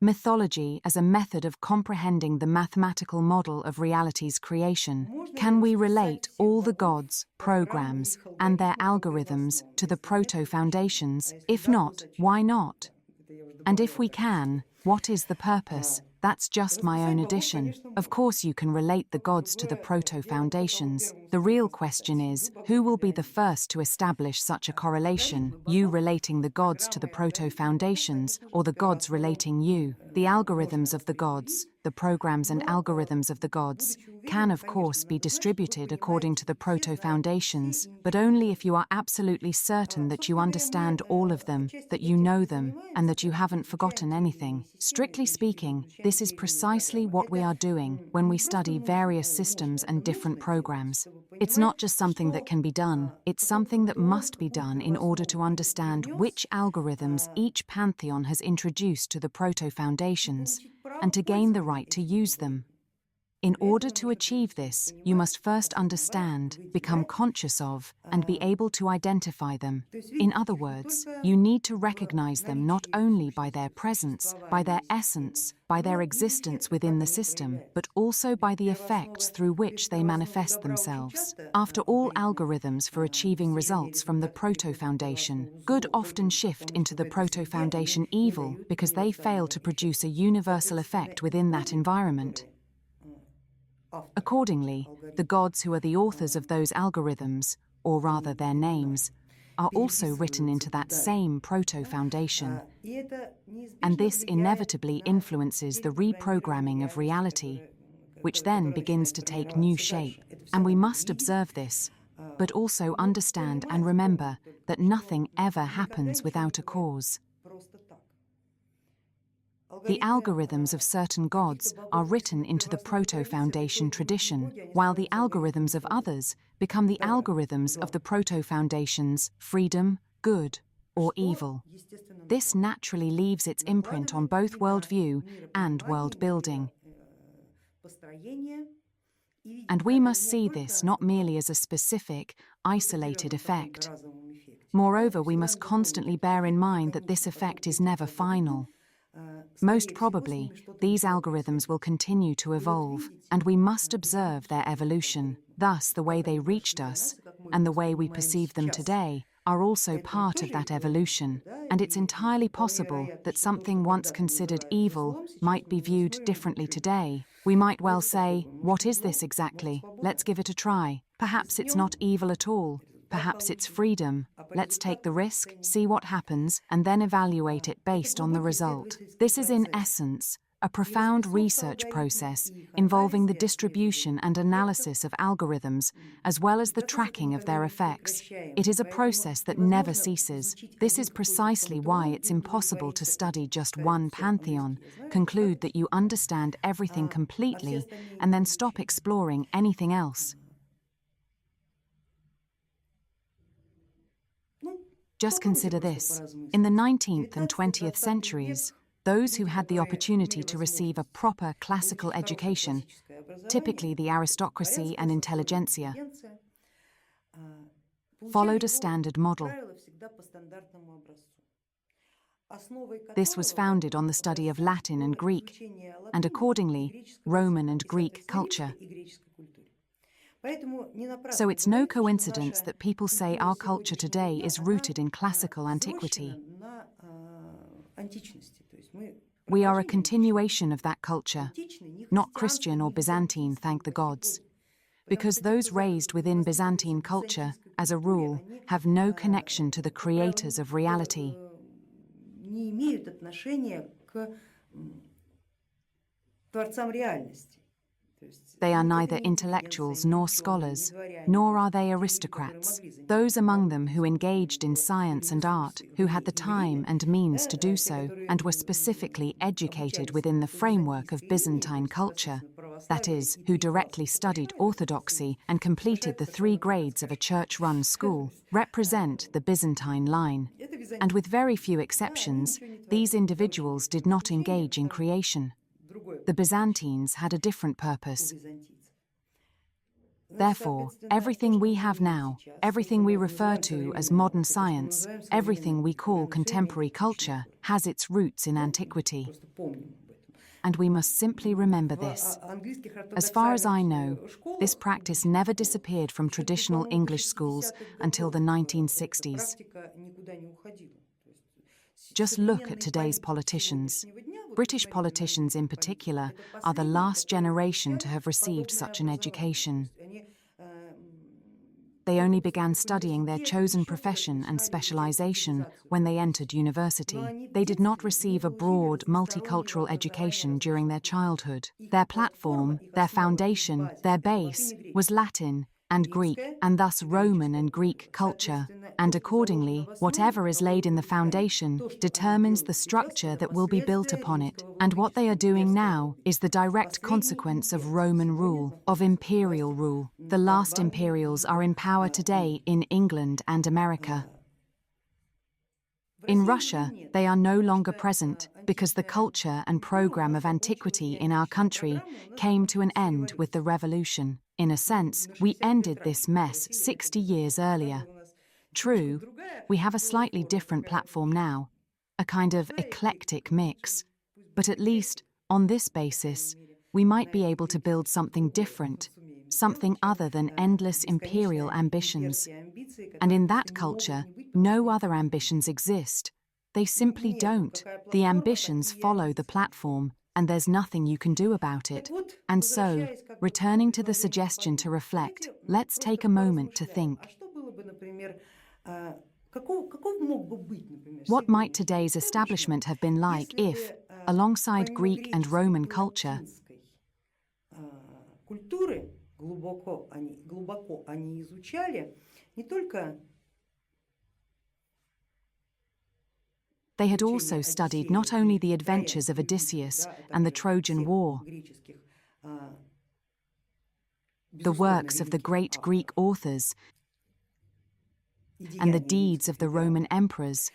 Mythology as a method of comprehending the mathematical model of reality's creation. Can we relate all the gods, programs, and their algorithms to the proto-foundations? If not, why not? And if we can, what is the purpose? That's just my own addition. Of course you can relate the gods to the proto-foundations. The real question is, who will be the first to establish such a correlation? You relating the gods to the proto-foundations, or the gods relating you? The algorithms of the gods, the programs and algorithms of the gods, can of course be distributed according to the proto-foundations, but only if you are absolutely certain that you understand all of them, that you know them, and that you haven't forgotten anything. Strictly speaking, this is precisely what we are doing when we study various systems and different programs. It's not just something that can be done, it's something that must be done in order to understand which algorithms each pantheon has introduced to the proto-foundations, and to gain the right to use them. In order to achieve this, you must first understand, become conscious of, and be able to identify them. In other words, you need to recognize them not only by their presence, by their essence, by their existence within the system, but also by the effects through which they manifest themselves. After all, algorithms for achieving results from the proto-foundation, good often shift into the proto-foundation evil because they fail to produce a universal effect within that environment. Accordingly, the gods who are the authors of those algorithms, or rather their names, are also written into that same proto-foundation. And this inevitably influences the reprogramming of reality, which then begins to take new shape. And we must observe this, but also understand and remember that nothing ever happens without a cause. The algorithms of certain gods are written into the proto-foundation tradition, while the algorithms of others become the algorithms of the proto-foundations, freedom, good, or evil. This naturally leaves its imprint on both worldview and world building. And we must see this not merely as a specific, isolated effect. Moreover, we must constantly bear in mind that this effect is never final. Most probably, these algorithms will continue to evolve, and we must observe their evolution. Thus, the way they reached us, and the way we perceive them today, are also part of that evolution, and it's entirely possible that something once considered evil might be viewed differently today. We might well say, what is this exactly? Let's give it a try. Perhaps it's not evil at all. Perhaps it's freedom. Let's take the risk, see what happens, and then evaluate it based on the result. This is in essence a profound research process involving the distribution and analysis of algorithms, as well as the tracking of their effects. It is a process that never ceases. This is precisely why it's impossible to study just one pantheon, conclude that you understand everything completely, and then stop exploring anything else. Just consider this. In the 19th and 20th centuries, those who had the opportunity to receive a proper classical education, typically the aristocracy and intelligentsia, followed a standard model. This was founded on the study of Latin and Greek, and accordingly, Roman and Greek culture. So it's no coincidence that people say our culture today is rooted in classical antiquity. We are a continuation of that culture, not Christian or Byzantine, thank the gods. Because those raised within Byzantine culture, as a rule, have no connection to the creators of reality. They are neither intellectuals nor scholars, nor are they aristocrats. Those among them who engaged in science and art, who had the time and means to do so, and were specifically educated within the framework of Byzantine culture, that is, who directly studied orthodoxy and completed the 3 grades of a church-run school, represent the Byzantine line. And with very few exceptions, these individuals did not engage in creation. The Byzantines had a different purpose. Therefore, everything we have now, everything we refer to as modern science, everything we call contemporary culture, has its roots in antiquity. And we must simply remember this. As far as I know, this practice never disappeared from traditional English schools until the 1960s. Just look at today's politicians. British politicians in particular are the last generation to have received such an education. They only began studying their chosen profession and specialization when they entered university. They did not receive a broad, multicultural education during their childhood. Their platform, their foundation, their base was Latin and Greek, and thus Roman and Greek culture. And accordingly, whatever is laid in the foundation determines the structure that will be built upon it. And what they are doing now is the direct consequence of Roman rule, of imperial rule. The last imperials are in power today in England and America. In Russia, they are no longer present because the culture and program of antiquity in our country came to an end with the revolution. In a sense, we ended this mess 60 years earlier. True, we have a slightly different platform now, a kind of eclectic mix, but at least, on this basis, we might be able to build something different, something other than endless imperial ambitions. And in that culture, no other ambitions exist. They simply don't. The ambitions follow the platform, and there's nothing you can do about it. And so, returning to the suggestion to reflect, let's take a moment to think. What might today's establishment have been like if, alongside Greek and Roman culture, they had also studied not only the adventures of Odysseus and the Trojan War, the works of the great Greek authors, and the deeds of the Roman emperors,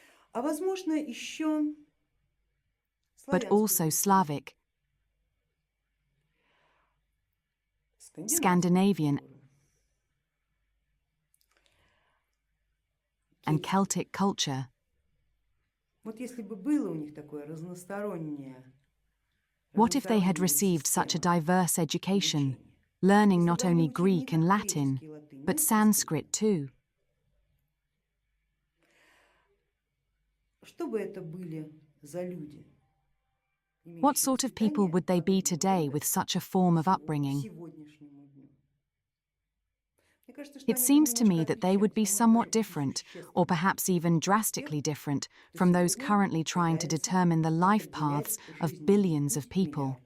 but also Slavic, Scandinavian, and Celtic culture. What if they had received such a diverse education, learning not only Greek and Latin, but Sanskrit too? What sort of people would they be today with such a form of upbringing? It seems to me that they would be somewhat different, or perhaps even drastically different, from those currently trying to determine the life paths of billions of people.